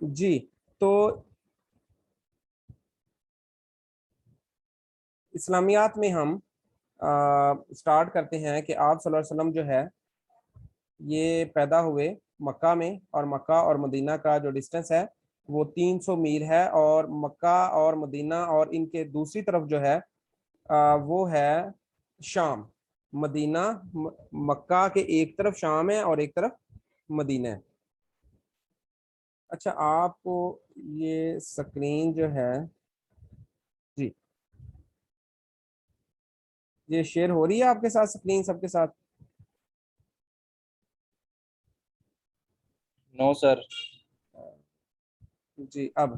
جی تو اسلامیات میں ہم سٹارٹ کرتے ہیں کہ آپ صلی اللہ علیہ وسلم جو ہے یہ پیدا ہوئے مکہ میں، اور مکہ اور مدینہ کا جو ڈسٹینس ہے وہ 300 میل ہے، اور مکہ اور مدینہ اور ان کے دوسری طرف جو ہے وہ ہے شام۔ مدینہ مکہ کے ایک طرف شام ہے اور ایک طرف مدینہ ہے۔ اچھا آپ کو یہ سکرین جو ہے جی یہ شیئر ہو رہی ہے آپ کے ساتھ سکرین سب کے ساتھ؟ نو سر۔ جی اب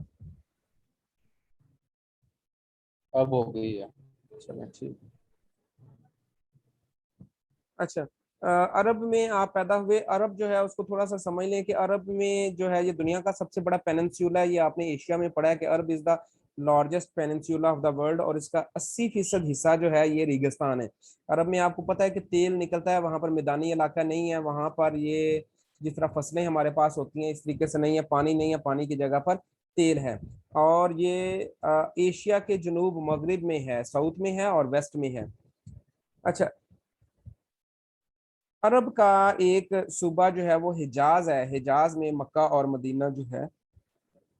ہو گئی ہے۔ چلیں ٹھیک۔ اچھا عرب میں آپ پیدا ہوئے، عرب جو ہے اس کو تھوڑا سا سمجھ لیں کہ عرب میں جو ہے یہ دنیا کا سب سے بڑا پیننسیولا ہے۔ یہ آپ نے ایشیا میں پڑھا ہے کہ Arab is the largest peninsula of the world, اور اس کا 80% حصہ جو ہے یہ ریگستان ہے۔ عرب میں آپ کو پتہ ہے کہ تیل نکلتا ہے، وہاں پر میدانی علاقہ نہیں ہے، وہاں پر یہ جس طرح فصلیں ہمارے پاس ہوتی ہیں اس طریقے سے نہیں ہے، پانی نہیں ہے، پانی کی جگہ پر تیل ہے۔ اور یہ ایشیا کے جنوب مغرب میں ہے، ساؤتھ میں ہے اور ویسٹ میں ہے۔ اچھا عرب کا ایک صوبہ جو ہے وہ حجاز ہے، حجاز میں مکہ اور مدینہ جو ہے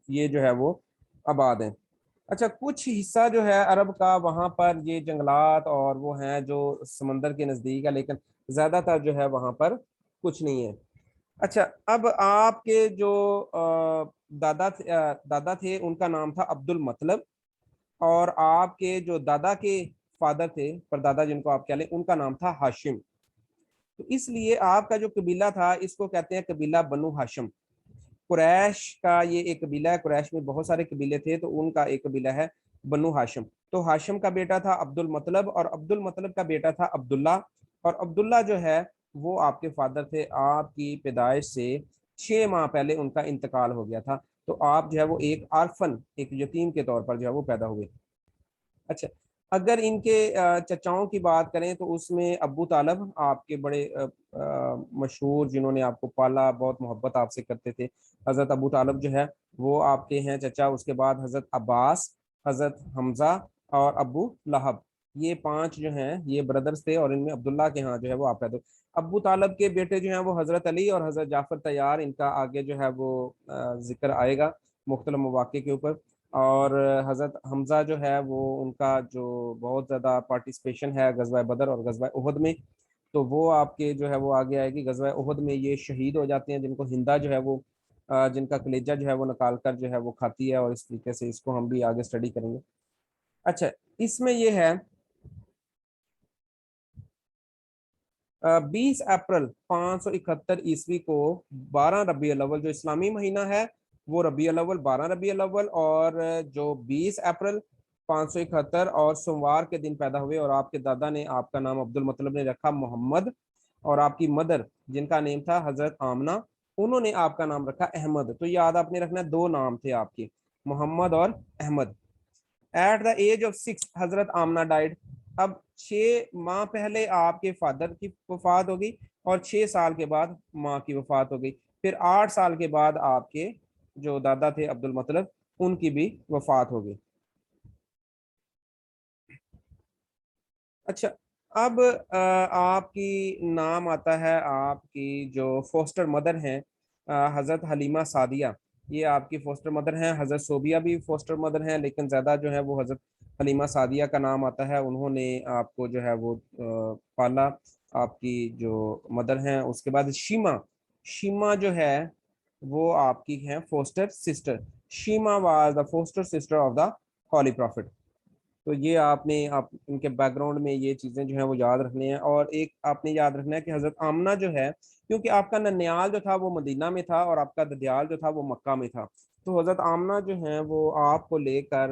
یہ جو ہے وہ آباد ہیں۔ اچھا کچھ حصہ جو ہے عرب کا وہاں پر یہ جنگلات اور وہ ہیں جو سمندر کے نزدیک ہے، لیکن زیادہ تر جو ہے وہاں پر کچھ نہیں ہے۔ اچھا اب آپ کے جو دادا تھے ان کا نام تھا عبد المطلب، اور آپ کے جو دادا کے فادر تھے، پردادا جن کو آپ کہہ لیں، ان کا نام تھا ہاشم۔ تو اس لیے آپ کا جو قبیلہ تھا اس کو کہتے ہیں قبیلہ بنو ہاشم۔ قریش کا یہ ایک قبیلہ ہے، قریش میں بہت سارے قبیلے تھے تو ان کا ایک قبیلہ ہے بنو ہاشم۔ تو ہاشم کا بیٹا تھا عبد المطلب، اور عبد المطلب کا بیٹا تھا عبداللہ، اور عبداللہ جو ہے وہ آپ کے فادر تھے۔ آپ کی پیدائش سے 6 ماہ پہلے ان کا انتقال ہو گیا تھا، تو آپ جو ہے وہ ایک آرفن، ایک یتیم کے طور پر جو ہے وہ پیدا ہوئے۔ اچھا اگر ان کے چچاؤں کی بات کریں تو اس میں ابو طالب آپ کے بڑے مشہور، جنہوں نے آپ کو پالا، بہت محبت آپ سے کرتے تھے، حضرت ابو طالب جو ہے وہ آپ کے ہیں چچا۔ اس کے بعد حضرت عباس، حضرت حمزہ اور ابو لہب، یہ 5 جو ہیں یہ بردرز تھے، اور ان میں عبداللہ کے ہاں جو ہے وہ آپ پیدا ہوئے۔ ابو طالب کے بیٹے جو ہیں وہ حضرت علی اور حضرت جعفر طیار، ان کا آگے جو ہے وہ ذکر آئے گا مختلف مواقع کے اوپر۔ اور حضرت حمزہ جو ہے وہ ان کا جو بہت زیادہ پارٹیسپیشن ہے غزوہ بدر اور غزوہ احد میں، تو وہ آپ کے جو ہے وہ آگے آئے گی۔ غزوہ احد میں یہ شہید ہو جاتے ہیں، جن کو ہندا جو ہے وہ جن کا کلیجہ جو ہے وہ نکال کر جو ہے وہ کھاتی ہے، اور اس طریقے سے اس کو ہم بھی آگے سٹڈی کریں گے۔ اچھا اس میں یہ ہے 20 اپریل 571 کو 12 ربیع الاول جو اسلامی مہینہ ہے وہ ربیع الاول 12 ربیع الاول، اور جو 20 اپریل 571 اور سوموار کے دن پیدا ہوئے، اور آپ کے دادا نے آپ کا نام عبد المطلب نے رکھا محمد، اور آپ کی مدر جن کا نیم تھا حضرت آمنہ، انہوں نے آپ کا نام رکھا احمد۔ تو یاد آپ نے رکھنا 2 نام تھے آپ کے، محمد اور Ahmed. At the age of 6 Hazrat Amna died. اب 6 ماہ پہلے آپ کے فادر کی وفات ہو گئی، اور 6 سال کے بعد ماں کی وفات ہو گئی، پھر 8 سال کے بعد آپ کے جو دادا تھے عبد المطلب ان کی بھی وفات ہو گئی۔ اچھا اب آپ کی نام آتا ہے آپ کی جو فوسٹر مدر ہیں حضرت حلیمہ سعدیہ، یہ آپ کی فوسٹر مدر ہیں۔ حضرت صوبیہ بھی فوسٹر مدر ہیں، لیکن زیادہ جو ہے وہ حضرت حلیمہ سعدیہ کا نام آتا ہے، انہوں نے آپ کو جو ہے وہ پالا، آپ کی جو مدر ہیں۔ اس کے بعد شیما، شیما جو ہے وہ آپ کی ہیں foster sister. Sheema was the foster sister of the holy prophet. تو یہ آپ نے ان کے بیک گراؤنڈ میں یہ چیزیں جو ہیں وہ یاد رکھنے ہیں۔ اور ایک آپ نے یاد رکھنا ہے کہ حضرت آمنہ جو ہے، کیونکہ آپ کا ننیال جو تھا وہ مدینہ میں تھا اور آپ کا ددیال جو تھا وہ مکہ میں تھا، تو حضرت آمنہ جو ہیں وہ آپ کو لے کر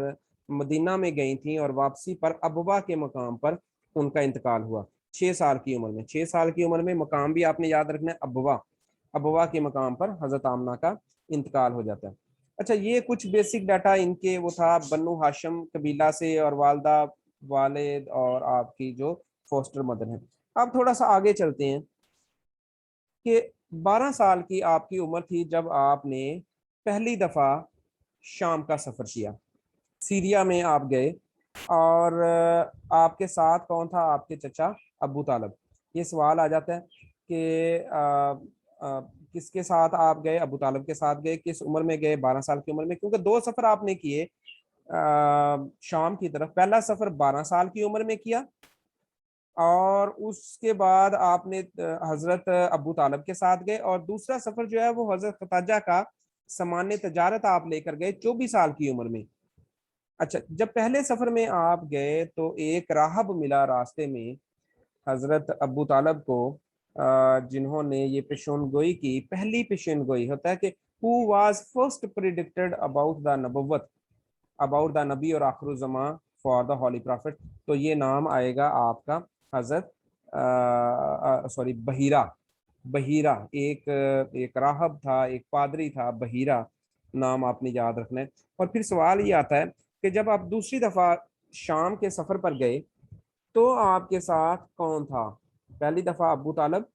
مدینہ میں گئی تھیں، اور واپسی پر ابوا کے مقام پر ان کا انتقال ہوا 6 سال کی عمر میں۔ 6 سال کی عمر میں مقام بھی آپ نے یاد رکھنا ہے ابوا، ابوا کے مقام پر حضرت آمنہ کا انتقال ہو جاتا ہے۔ اچھا یہ کچھ بیسک ڈاٹا ان کے وہ تھا بنو ہاشم قبیلہ سے، اور والدہ والد اور آپ کی جو فوسٹر مدر ہیں۔ اب تھوڑا سا آگے چلتے ہیں کہ 12 سال کی آپ کی عمر تھی جب آپ نے पहली दफ़ा शाम का सफ़र किया, सीरिया में आप गए, और आपके साथ कौन था? आपके चचा अबू तालब। ये सवाल आ जाता है कि किसके साथ आप गए? अबू तालब के साथ गए। किस उम्र में गए? 12 साल की उम्र में, क्योंकि 2 सफ़र आपने किए शाम की तरफ। पहला सफ़र 12 साल की उम्र में किया, और उसके बाद आपने हजरत अबू तालब के साथ गए, और दूसरा सफर जो है वो हजरत खताजा का सामान्य तजारत आप लेकर गए 24 साल की उम्र में। अच्छा, जब पहले सफर में आप गए तो एक राहब मिला रास्ते में हजरत अबू तालब को, जिन्होंने ये पेशन गोई की। पहली पेशन गोई होता है कि who was first predicted about the नबुव्वत, अबाउट द नबी और आखिर ज़मां फॉर द हॉली प्रॉफिट। तो ये नाम आएगा आपका हजरत सॉरी बहीरा। बहीरा एक एक राहब था, एक पादरी था, बहीरा नाम आपने याद रखना है। और फिर सवाल ये आता है कि जब आप दूसरी दफ़ा शाम के सफ़र पर गए तो आपके साथ कौन था? पहली दफ़ा अबू तालब,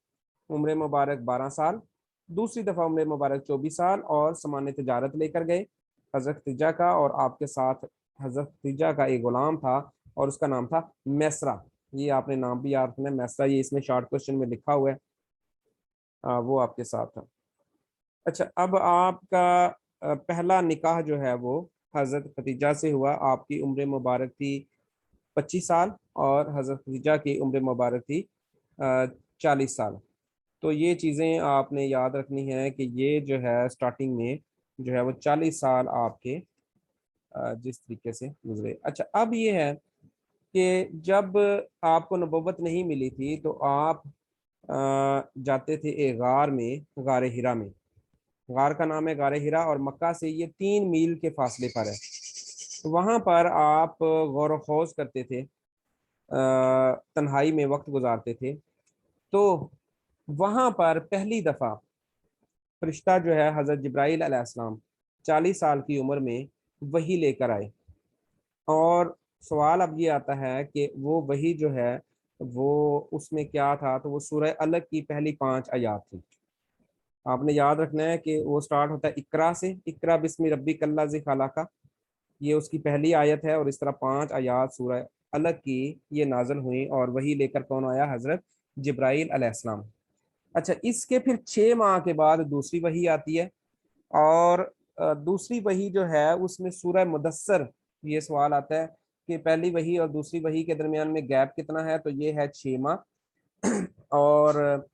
उम्र मुबारक 12 साल। दूसरी दफ़ा उम्र मुबारक 24 साल, और सामान्य तजारत लेकर गए हज़रत खदीजा का, और आपके साथ हज़रत खदीजा का एक ग़ुलाम था और उसका नाम था मैसरा। ये आपने नाम भी याद रखना है, मैसरा। ये इसमें शॉर्ट क्वेश्चन में लिखा हुआ है। वो आपके साथ था। अच्छा, अब आपका पहला निकाह जो है वो हज़रत खदीजा से हुआ। आपकी उम्र मुबारक थी 25 साल, और हज़रत खदीजा की उम्र मुबारक थी 40 साल। तो ये चीज़ें आपने याद रखनी है कि ये जो है स्टार्टिंग में जो है वो 40 साल आपके जिस तरीके से गुजरे। अच्छा, अब ये है कि जब आपको नबुव्वत नहीं मिली थी तो आप जाते थे एक गार में, गार हिरा में। गार का नाम है गार हिरा, और मक्का से ये 3 मील के फासले पर है। वहाँ पर आप गौर खौज करते थे, तन्हाई में वक्त गुजारते थे। तो वहाँ पर पहली दफ़ा फरिश्ता जो है हज़रत जिब्राईल अलैहिस्सलाम 40 साल की उम्र में वही लेकर आए। और सवाल अब ये आता है कि वो वही जो है वो उसमें क्या था? तो वो सूरह अलग की पहली 5 आयात थी। आपने याद रखना है कि वो स्टार्ट होता है इकरा से, इकरा बिस्मि रब्बिकल्लज़ी खलक़। ये उसकी पहली आयत है, और इस तरह 5 आयात सूरह अलग की ये नाज़िल हुई, और वही लेकर कौन आया? हज़रत जिब्राईल अलैहिस्सलाम। अच्छा, इसके फिर 6 माह के बाद दूसरी वही आती है, और दूसरी वही जो है उसमें सूरह मुदस्सर। ये सवाल आता है कि पहली वही और दूसरी वही के दरमियान में गैप कितना है? तो ये है 6 माह। और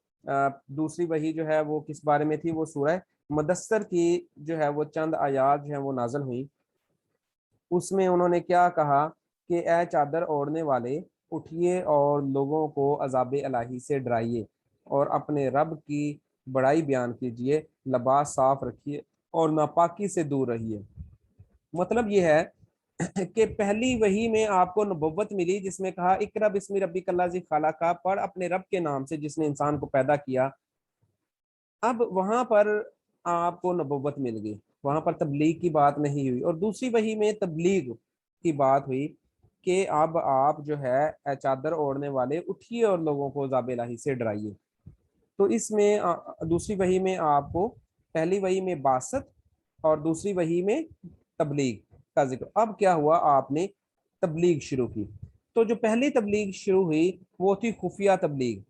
दूसरी वही जो है वो किस बारे में थी? वो सूरह मुदस्सर की जो है वो चंद आयात जो है वो नाज़िल हुई। उसमें उन्होंने क्या कहा कि ए चादर ओढ़ने वाले, उठिए और लोगों को अज़ाब इलाही से डराइए, और अपने रब की बड़ाई बयान कीजिए, लिबास साफ रखिए और नापाकी से दूर रहिए। मतलब ये है कि पहली वही में आपको नबुव्वत मिली, जिसमें कहा इकरा बिस्मि रब्बिकल्लज़ी खलक़, पढ़ अपने रब के नाम से जिसने इंसान को पैदा किया। अब वहां पर आपको नबुव्वत मिल गई, वहां पर तबलीग की बात नहीं हुई। और दूसरी वही में तबलीग की बात हुई कि अब आप जो है चादर ओढ़ने वाले उठिए और लोगों को अज़ाब इलाही से डराइए। तो इसमें दूसरी वही में आपको, पहली वही में बासत और दूसरी वही में तबलीग का जिक्र। अब क्या हुआ? आपने तबलीग शुरू की। तो जो पहली तबलीग शुरू हुई वो थी खुफिया तबलीग।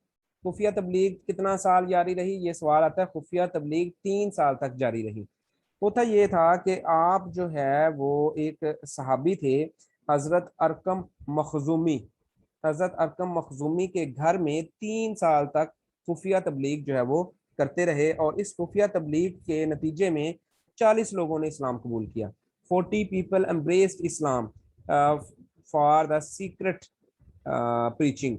खुफिया तबलीग कितना साल जारी रही? ये सवाल आता है। खुफिया तबलीग 3 साल तक जारी रही। होता ये था कि आप जो है वो एक सहाबी थे, हजरत अरकम मखजूमी। हजरत अरकम मखजूमी के घर में 3 साल तक खुफिया तबलीग जो है वो करते रहे, और इस खुफिया तबलीग के नतीजे में 40 लोगों ने इस्लाम कबूल किया। 40 people embraced Islam for the secret preaching.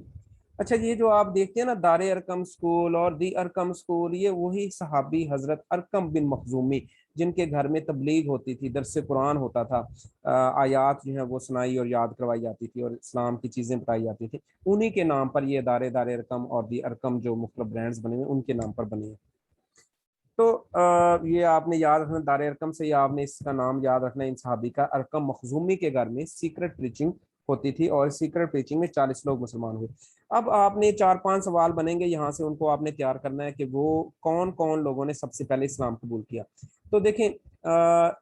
अच्छा, ये जो आप देखते हैं ना दारे अरकम स्कूल और दी अरकम स्कूल, ये वही सहाबी हजरत अरकम बिन मखजूमी जिनके घर में तबलीग होती थी, दरस कुरान होता था, आयात जो है वो सुनाई और याद करवाई जाती थी, और इस्लाम की चीज़ें बताई जाती थी। उन्हीं के नाम पर ये दारे अरकम और दी अरकम जो मुख्तलिफ ब्रांड्स बने हुए उनके नाम पर बने हैं। तो ये आपने याद रखना, दारे अरकम से ही आपने इसका नाम याद रखना। इन सहाबी का अरकम मखजूमी के घर में सीक्रेट प्रीचिंग होती थी और सीक्रेट प्रीचिंग में 40 लोग मुसलमान हुए। अब आपने 4-5 सवाल बनेंगे यहाँ से, उनको आपने तैयार करना है कि वो कौन कौन लोगों ने सबसे पहले इस्लाम कबूल किया। तो देखें,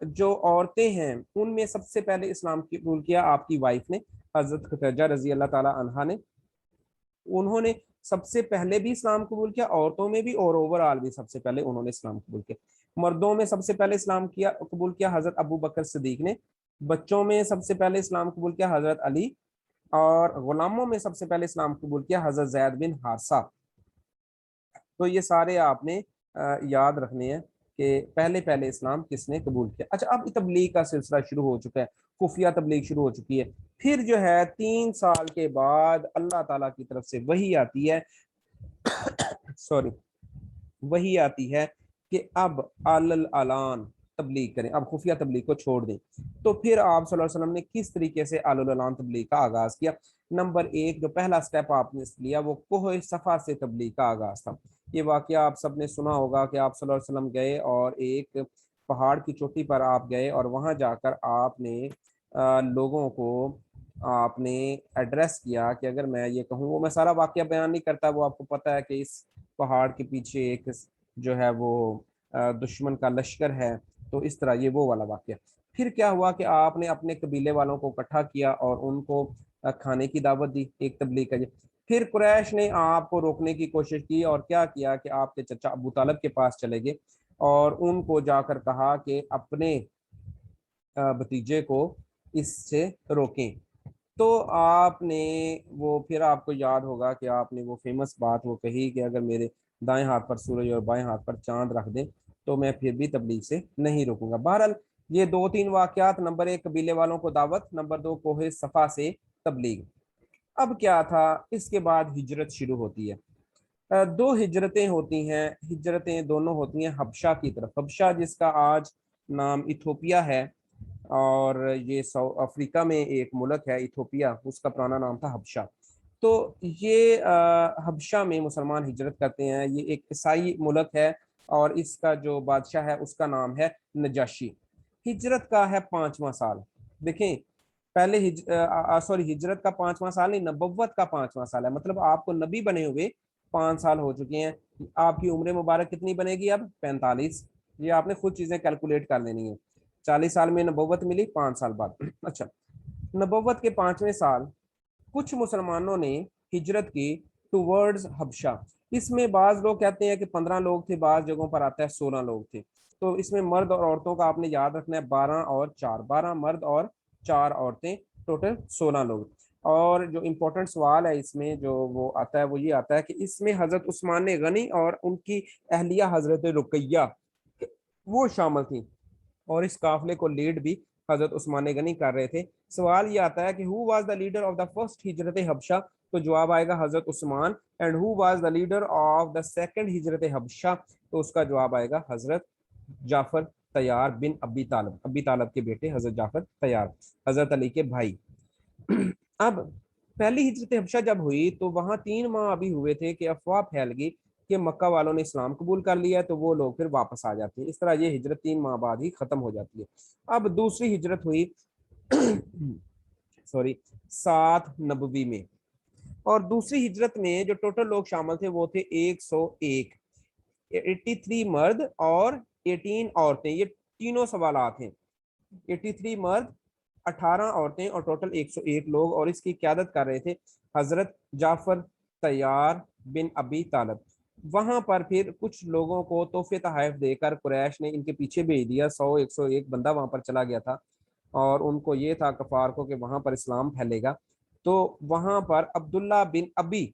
जो औरतें हैं उनमें सबसे पहले इस्लाम कबूल किया आपकी वाइफ ने, हजरत खदीजा रजी अल्लाह ताला अन्हा ने। उन्होंने सबसे पहले भी इस्लाम कबूल किया, औरतों में भी और ओवरऑल भी सबसे पहले उन्होंने इस्लाम कबूल किया। मर्दों में सबसे पहले इस्लाम किया कबूल किया हजरत अबू बकर सिद्दीक ने। बच्चों में सबसे पहले इस्लाम कबूल किया हजरत अली। और गुलामों में सबसे पहले इस्लाम कबूल किया हजरत जैद बिन हारसा। तो ये सारे आपने याद रखने हैं कि पहले पहले इस्लाम किसने कबूल किया। अच्छा, अब तबलीग का सिलसिला शुरू हो चुका है, खुफिया तबलीग शुरू हो चुकी है। फिर जो है 3 साल के बाद अल्लाह ताला की तरफ से वही आती है सॉरी, वही आती है कि अब अल अलान तबलीग करें, अब खुफिया तबलीग को छोड़ दें। तो फिर आप सल्लल्लाहु अलैहि वसल्लम ने किस तरीके से अल अलान तबलीग का आगाज किया। नंबर 1 जो पहला स्टेप आपने लिया वो कोह सफा से तबलीग का आगाज था। ये वाकया आप सबने सुना होगा कि आप सल्लल्लाहु अलैहि वसल्लम गए और एक पहाड़ की चोटी पर आप गए और वहां जाकर आपने लोगों को आपने एड्रेस किया कि अगर मैं ये कहूँ, वो मैं सारा वाकया बयान नहीं करता, वो आपको पता है कि इस पहाड़ के पीछे एक जो है वो दुश्मन का लश्कर है। तो इस तरह ये वो वाला वाकया। फिर क्या हुआ कि आपने अपने कबीले वालों को इकट्ठा किया और उनको खाने की दावत दी, एक तबलीग का ये। फिर कुरैश ने आपको रोकने की कोशिश की और क्या किया कि आपके चचा अबू तालब के पास चले गए और उनको जाकर कहा कि अपने भतीजे को इससे रोकें। तो आपने वो, फिर आपको याद होगा कि आपने वो फेमस बात वो कही कि अगर मेरे दाएं हाथ पर सूरज और बाएं हाथ पर चांद रख दें तो मैं फिर भी तबलीग से नहीं रुकूंगा। बहरहाल ये 2-3 वाकयात, नंबर 1 कबीले वालों को दावत, नंबर 2 कोहे सफा से तबलीग। अब क्या था, इसके बाद हिजरत शुरू होती है। 2 हिजरतें होती हैं, हिजरतें दोनों होती हैं हबशा की तरफ। हबशा जिसका आज नाम इथोपिया है, और ये साउथ अफ्रीका में एक मुल्क है इथोपिया, उसका पुराना नाम था हबशा। तो ये हबशा में मुसलमान हिजरत करते हैं। ये एक ईसाई मुल्क है और इसका जो बादशाह है उसका नाम है नजाशी। हिजरत का है 5वां साल। देखें, पहले सॉरी, हिजरत का 5वां साल नहीं, नबुव्वत का 5वां साल है। मतलब आपको नबी बने हुए 5 साल हो चुके हैं। आपकी उम्र मुबारक कितनी बनेगी अब? 45। ये आपने खुद चीजें कैलकुलेट कर लेनी है। 40 साल में नबुव्वत मिली, 5 साल बाद। अच्छा, नबुव्वत के 5वें साल कुछ मुसलमानों ने हिजरत की टूवर्ड्स हबशा। इसमें बाज लोग कहते हैं कि 15 लोग थे, बाज जगहों पर आता है 16 लोग थे। तो इसमें मर्द और औरतों का आपने याद रखना है, 12 और 4, 12 मर्द और 4 औरतें, टोटल 16 लोग। और जो इम्पोर्टेंट सवाल है इसमें जो वो आता है वो ये आता है कि इसमें हजरत उस्मान गनी और उनकी अहलिया हजरत रुकैया वो शामिल थी, और इस काफिले को लीड भी हजरत उस्मान गनी कर रहे थे। सवाल ये आता है कि who was the leader of the first हिजरत हबशा। तो जवाब आएगा हजरत Usman. And who was the leader of the second हिजरत हबशा। तो उसका जवाब आएगा हजरत जाफर तैयार बिन अबी तालब, अबी तालब के बेटे हजरत जाफर तैयार, हजरत अली के भाई। अब पहली हिजरत हबशा जब हुई तो वहां 3 माह अभी हुए थे कि अफवाह फैल गई कि मक्का वालों ने इस्लाम कबूल कर लिया है, तो वो लोग फिर वापस आ जाते हैं। इस तरह ये हिजरत 3 माह बाद ही खत्म हो जाती है। अब दूसरी हिजरत हुई सॉरी 7 नबवी में। और दूसरी हिजरत में जो टोटल लोग शामिल थे वो थे 101, 83 मर्द और 18 औरतें। ये तीनों सवालात हैं, 83 मर्द, 18 औरतें और टोटल 101 लोग। और इसकी क्यादत कर रहे थे हजरत जाफर तैयार बिन अबी तालब। वहां पर फिर कुछ लोगों को तोहफे तहाइफ देकर कुरैश ने इनके पीछे भेज दिया। 100-101 बंदा वहां पर चला गया था और उनको ये था कफार को कि वहां पर इस्लाम फैलेगा। तो वहां पर अब्दुल्ला बिन अबी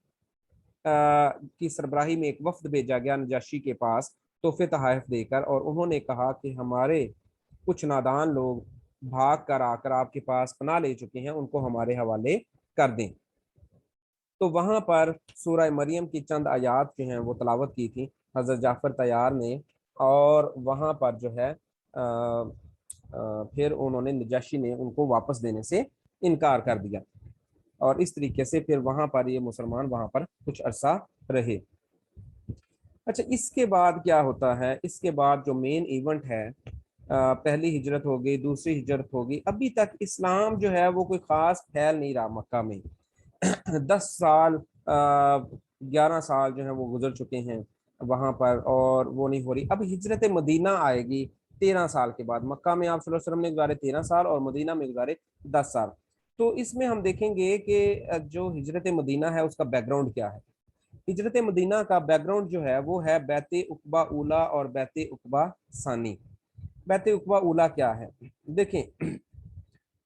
की सरबराही में एक वफ्द भेजा गया नजाशी के पास तोहफे तहाइफ देकर, और उन्होंने कहा कि हमारे कुछ नादान लोग भाग कर आकर आपके पास पनाह ले चुके हैं, उनको हमारे हवाले कर दें। तो वहां पर सूरह मरियम की चंद आयात जो हैं वो तलावत की थी हजरत जाफर तैयार ने। और वहां पर जो है फिर उन्होंने, नजाशी ने उनको वापस देने से इनकार कर दिया। और इस तरीके से फिर वहां पर ये मुसलमान वहां पर कुछ अरसा रहे। अच्छा, इसके बाद क्या होता है, इसके बाद जो मेन इवेंट है पहली हिजरत हो गई, दूसरी हिजरत हो गई, अभी तक इस्लाम जो है वो कोई ख़ास फैल नहीं रहा मक्का में। 10 साल 11 साल जो है वो गुजर चुके हैं वहां पर, और वो नहीं हो रही। अब हिजरत मदीना आएगी 13 साल के बाद। मक्का में आप सल्लल्लाहु अलैहि वसल्लम ने गुजारे 13 साल और मदीना में गुजारे 10 साल। तो इसमें हम देखेंगे कि जो हिजरत मदीना है उसका बैकग्राउंड क्या है। हिजरत मदीना का बैकग्राउंड जो है वो है बैत उकबा उला और बैत उकबा सानी। बैत उकबा उला क्या है, देखें।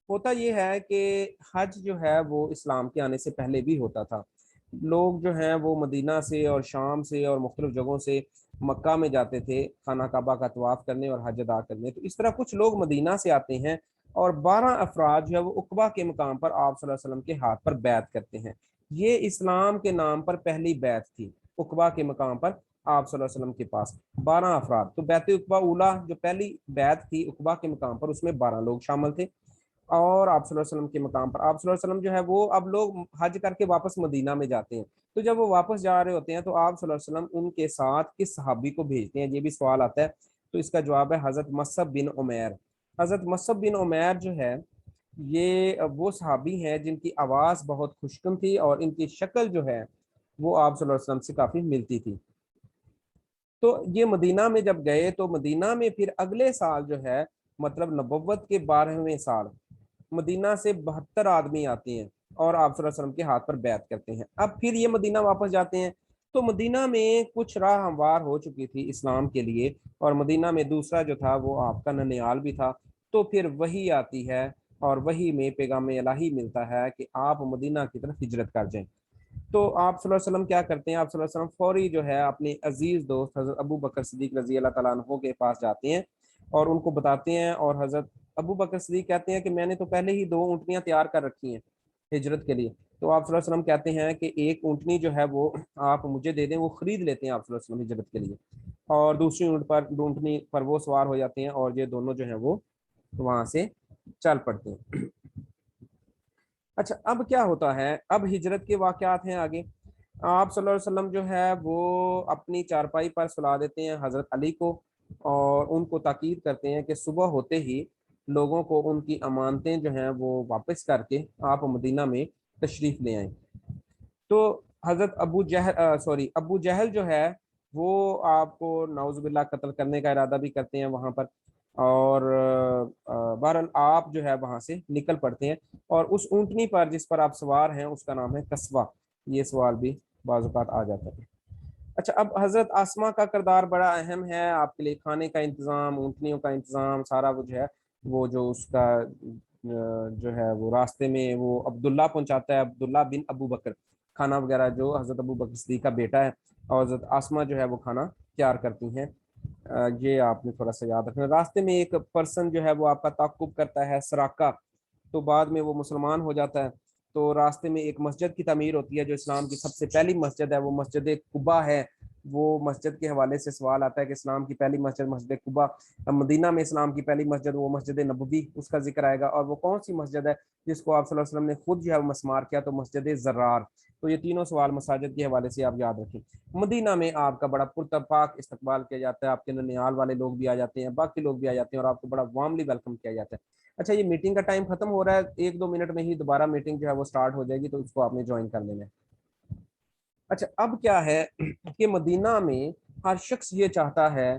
होता यह है कि हज जो है वो इस्लाम के आने से पहले भी होता था। लोग जो हैं वो मदीना से और शाम से और मुख्तलिफ जगहों से मक्का में जाते थे खाना काबा का तवाफ करने और हज अदा करने। तो इस तरह कुछ लोग मदीना से आते हैं और 12 अफराद जो है वो उकबा के मकाम पर आप सल्लल्लाहु अलैहि वसल्लम के हाथ पर बैत करते हैं। ये इस्लाम के नाम पर पहली बैत थी, उकबा के मकाम पर आप सल्लल्लाहु अलैहि वसल्लम के पास 12 अफराद। तो बैत उकबा उला जो पहली बैत थी उकबा के मकाम पर, उसमें 12 लोग शामिल थे। और आप सल्लल्लाहु अलैहि वसल्लम के मकाम पर आप सल्लल्लाहु अलैहि वसल्लम जो है वो, अब लोग हज करके वापस मदीना में जाते हैं, तो जब वो वापस जा रहे होते हैं तो आप सल्लल्लाहु अलैहि वसल्लम उनके साथ किस सहाबी को भेजते हैं, ये भी सवाल आता है। तो इसका जवाब है हज़रत मसअब बिन उमैर। हज़रत मसअब बिन उमैर जो है ये वो सहाबी हैं जिनकी आवाज़ बहुत खुशकन थी और इनकी शक्ल जो है वो आप सल्लल्लाहु अलैहि वसल्लम से काफ़ी मिलती थी। तो ये मदीना में जब गए तो मदीना में फिर अगले साल जो है, मतलब नबुव्वत के 12वें साल, मदीना से 72 आदमी आते हैं और आप सल्लल्लाहु अलैहि वसल्लम के हाथ पर बैत करते हैं। अब फिर ये मदीना वापस जाते हैं। तो मदीना में कुछ राह हमवार हो चुकी थी इस्लाम के लिए, और मदीना में दूसरा जो था वो आपका ननियाल भी था। तो फिर वही आती है और वही में पैगाम इलाही मिलता है कि आप मदीना की तरफ हिजरत कर जाएं। तो आप सल्लल्लाहु अलैहि वसल्लम क्या करते हैं, आप सल्लल्लाहु अलैहि वसल्लम फौरी जो है अपने अजीज दोस्त हजरत अबू बकर सिद्दीक रजी अल्लाह तआला अन्हु के पास जाते हैं और उनको बताते हैं। और हजरत अबू बकर सिद्दीक कहते हैं कि मैंने तो पहले ही 2 ऊँटनियाँ तैयार कर रखी हैं हिजरत के लिए। तो आप सल्लल्लाहु अलैहि वसल्लम कहते हैं कि एक ऊँटनी जो है वो आप मुझे दे दें। वो खरीद लेते हैं आप सल्लल्लाहु अलैहि वसल्लम हिजरत के लिए, और दूसरी ऊँटनी पर वो सवार हो जाते हैं और ये दोनों जो है वो वहां से चल पड़ते हैं। अच्छा, अब क्या होता है, अब हिजरत के वाकयात हैं आगे। आप सल्लल्लाहु अलैहि वसल्लम जो है वो अपनी चारपाई पर सुला देते हैं हज़रत अली को, और उनको ताकीद करते हैं कि सुबह होते ही लोगों को उनकी अमानतें जो हैं वो वापस करके आप मदीना में तशरीफ़ ले आएँ। तो हज़रत अबू जहल जो है वो आपको नाउज़ुबिल्लाह कत्ल करने का इरादा भी करते हैं वहाँ पर। और बहरहाल आप जो है वहाँ से निकल पड़ते हैं, और उस ऊँटनी पर जिस पर आप सवार हैं उसका नाम है कस्बा। ये सवाल भी बाज़ औक़ात आ जाता है। अच्छा, अब हज़रत आसमा का किरदार बड़ा अहम है आपके लिए। खाने का इंतज़ाम, ऊँटनियों का इंतज़ाम, सारा वो जो है वो जो उसका जो है वो रास्ते में वो अब्दुल्ला पहुंचाता है, अब्दुल्ला बिन अबू बकर, खाना वगैरह जो हज़रत अबू बकर सिद्दीक़ का बेटा है। और हज़रत आसमा जो है वो खाना तैयार करती हैं। ये आपने थोड़ा सा याद रखना। रास्ते में एक पर्सन जो है वो आपका ताक़ुब करता है, सराका। तो बाद में वो मुसलमान हो जाता है। तो रास्ते में एक मस्जिद की तमीर होती है जो इस्लाम की सबसे पहली मस्जिद है, वो मस्जिद कुबा है। वो मस्जिद के हवाले से सवाल आता है कि इस्लाम की पहली मस्जिद मस्जिद कुबा। मदीना में इस्लाम की पहली मस्जिद वो मस्जिद नबवी, उसका जिक्र आएगा। और वो कौन सी मस्जिद है जिसको आप सल्लल्लाहु अलैहि वसल्लम ने खुद जो है वो मस्मार किया, तो मस्जिद ज़र्रार। तो ये तीनों सवाल मसाजिद के हवाले से आप याद रखें। मदीना में आपका बड़ा पुरतपाक इस्तकबाल किया जाता है, आपके ननियाल वाले लोग भी आ जाते हैं, बाकी लोग भी आ जाते हैं, और आपको बड़ा वार्मली वेलकम किया जाता है। अच्छा, ये मीटिंग का टाइम खत्म हो रहा है, 1-2 मिनट में ही दोबारा मीटिंग जो है वो स्टार्ट हो जाएगी, तो उसको आपने ज्वाइन कर लेना है। अच्छा, अब क्या है कि मदीना में हर शख्स ये चाहता है